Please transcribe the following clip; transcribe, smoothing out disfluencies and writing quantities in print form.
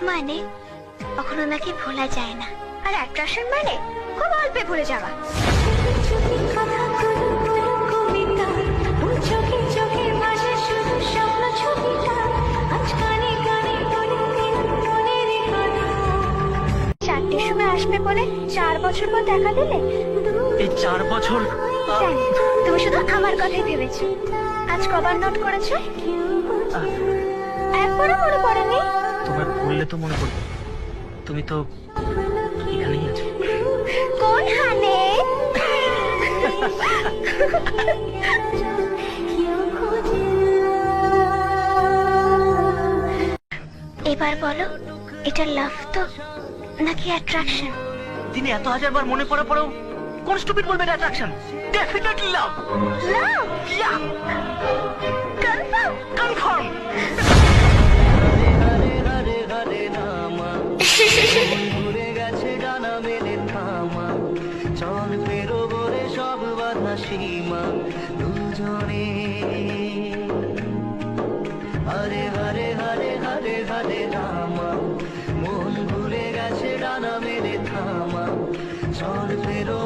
মানে কখনো নাকি ভোলা যায় না, আর অ্যাট্রাকশন মানে খুব অল্পে ভুলে যাওয়া। চারটের সময় আসবে বলে 4 বছর পর দেখা দিলে। এই 4 বছর জানি তুমি শুধু আমার কথাই ভেবেছো। আজ কবার নোট করেছো? একবারও মনে পড়েনি? তোমার বললে তো মনে পড়বে, তুমি তো এখানেই আছো। কোন হানে? এবার বলো, এটা লাভ তো নাকি অ্যাট্রাকশন? দিনে এত হাজার বার মনে পড়া পড়েও কোন স্টুপিড বলবে এটা attraction? Definitely love. Love? Yeah, confirm? Confirm. ঘুরে গেছে ডানা মেলে থামা, চল পেরোবো রে সব বাধা সীমা দুজনে। হরে হরে হরে হরে হরে রামা, মন ঘুরে গেছে ডানা মেলে থামা, চল পেরো